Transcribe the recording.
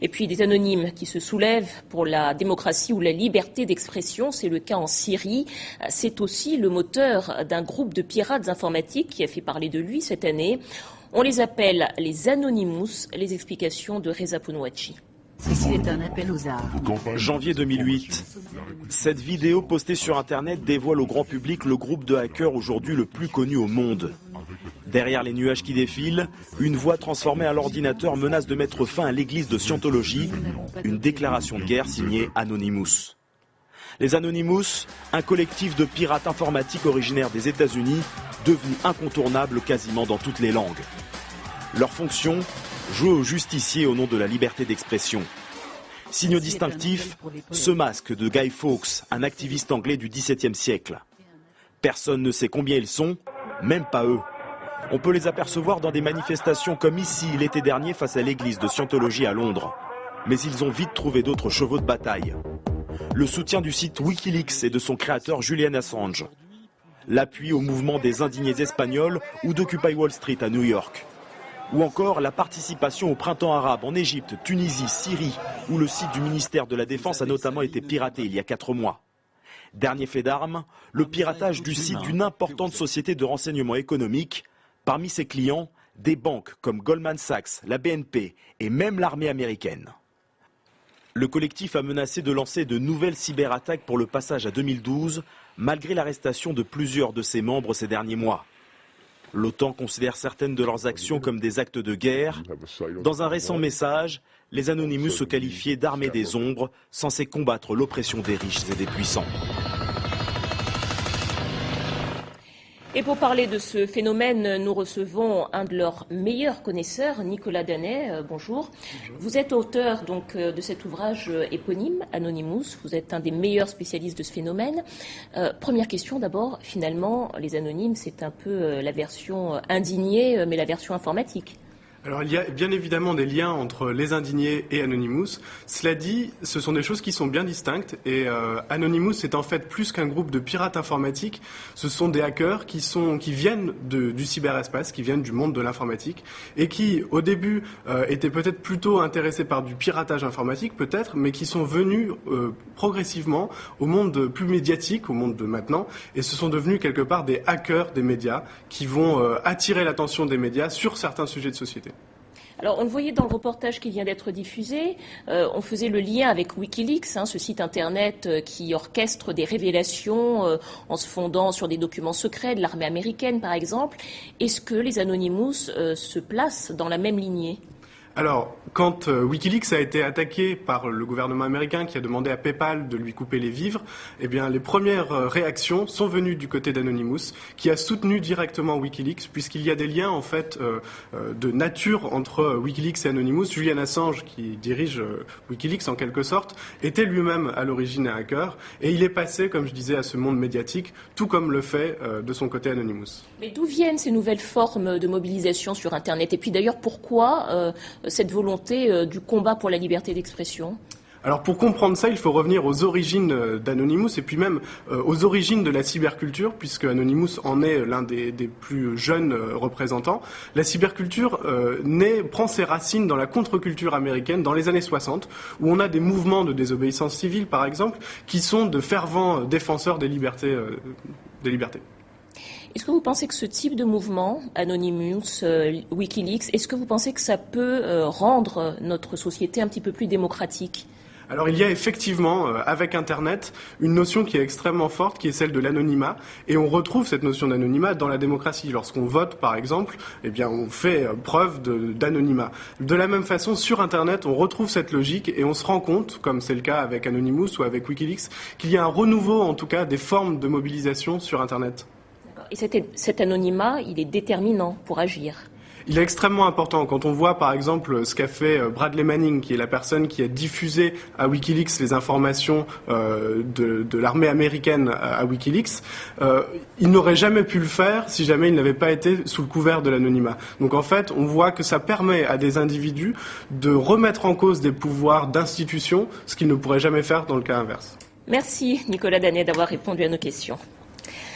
Et puis des anonymes qui se soulèvent pour la démocratie ou la liberté d'expression, c'est le cas en Syrie. C'est aussi le moteur d'un groupe de pirates informatiques qui a fait parler de lui cette année. On les appelle les Anonymous, les explications de Reza Pounouachi. Ceci est un appel aux armes. Janvier 2008. Cette vidéo postée sur Internet dévoile au grand public le groupe de hackers aujourd'hui le plus connu au monde. Derrière les nuages qui défilent, une voix transformée à l'ordinateur menace de mettre fin à l'église de Scientologie, une déclaration de guerre signée Anonymous. Les Anonymous, un collectif de pirates informatiques originaires des États-Unis, devenu incontournable quasiment dans toutes les langues. Leur fonction, jouer aux justiciers au nom de la liberté d'expression. Signe distinctif, ce masque de Guy Fawkes, un activiste anglais du XVIIe siècle. Personne ne sait combien ils sont, même pas eux. On peut les apercevoir dans des manifestations comme ici l'été dernier face à l'église de Scientologie à Londres. Mais ils ont vite trouvé d'autres chevaux de bataille. Le soutien du site Wikileaks et de son créateur Julian Assange. L'appui au mouvement des indignés espagnols ou d'Occupy Wall Street à New York. Ou encore la participation au printemps arabe en Égypte, Tunisie, Syrie, où le site du ministère de la Défense a notamment été piraté il y a 4 mois. Dernier fait d'armes, le piratage du site d'une importante société de renseignement économique. Parmi ses clients, des banques comme Goldman Sachs, la BNP et même l'armée américaine. Le collectif a menacé de lancer de nouvelles cyberattaques pour le passage à 2012, malgré l'arrestation de plusieurs de ses membres ces derniers mois. L'OTAN considère certaines de leurs actions comme des actes de guerre. Dans un récent message, les Anonymous se qualifiaient d'armée des ombres, censée combattre l'oppression des riches et des puissants. Et pour parler de ce phénomène, nous recevons un de leurs meilleurs connaisseurs, Nicolas Danet. Bonjour. Vous êtes auteur donc de cet ouvrage éponyme, Anonymous. Vous êtes un des meilleurs spécialistes de ce phénomène. Première question d'abord, finalement, les anonymes, c'est un peu la version indignée, mais la version informatique. Alors il y a bien évidemment des liens entre les indignés et Anonymous. Cela dit, ce sont des choses qui sont bien distinctes et Anonymous est en fait plus qu'un groupe de pirates informatiques. Ce sont des hackers qui viennent du cyberespace, qui viennent du monde de l'informatique et qui au début étaient peut-être plutôt intéressés par du piratage informatique peut-être, mais qui sont venus progressivement au monde plus médiatique, au monde de maintenant, et ce sont devenus quelque part des hackers des médias qui vont attirer l'attention des médias sur certains sujets de société. Alors, on le voyait dans le reportage qui vient d'être diffusé, on faisait le lien avec Wikileaks, ce site Internet qui orchestre des révélations en se fondant sur des documents secrets de l'armée américaine, par exemple. Est-ce que les Anonymous se placent dans la même lignée ? Alors, quand Wikileaks a été attaqué par le gouvernement américain qui a demandé à PayPal de lui couper les vivres, eh bien, les premières réactions sont venues du côté d'Anonymous, qui a soutenu directement Wikileaks, puisqu'il y a des liens, en fait, de nature entre Wikileaks et Anonymous. Julian Assange, qui dirige Wikileaks en quelque sorte, était lui-même à l'origine un hacker, et il est passé, comme je disais, à ce monde médiatique, tout comme le fait de son côté Anonymous. Mais d'où viennent ces nouvelles formes de mobilisation sur Internet ? Et puis d'ailleurs, pourquoi cette volonté du combat pour la liberté d'expression ? Alors pour comprendre ça, il faut revenir aux origines d'Anonymous et puis même aux origines de la cyberculture, puisque Anonymous en est l'un des plus jeunes représentants. La cyberculture prend ses racines dans la contre-culture américaine dans les années 60, où on a des mouvements de désobéissance civile, par exemple, qui sont de fervents défenseurs des libertés. Est-ce que vous pensez que ce type de mouvement, Anonymous, Wikileaks, est-ce que vous pensez que ça peut rendre notre société un petit peu plus démocratique ? Alors il y a effectivement, avec Internet, une notion qui est extrêmement forte, qui est celle de l'anonymat. Et on retrouve cette notion d'anonymat dans la démocratie. Lorsqu'on vote, par exemple, eh bien, on fait preuve d'anonymat. De la même façon, sur Internet, on retrouve cette logique et on se rend compte, comme c'est le cas avec Anonymous ou avec Wikileaks, qu'il y a un renouveau, en tout cas, des formes de mobilisation sur Internet. Et cet anonymat, il est déterminant pour agir. Il est extrêmement important. Quand on voit par exemple ce qu'a fait Bradley Manning, qui est la personne qui a diffusé à Wikileaks les informations de l'armée américaine à Wikileaks, il n'aurait jamais pu le faire si jamais il n'avait pas été sous le couvert de l'anonymat. Donc en fait, on voit que ça permet à des individus de remettre en cause des pouvoirs d'institutions, ce qu'ils ne pourraient jamais faire dans le cas inverse. Merci Nicolas Danet d'avoir répondu à nos questions.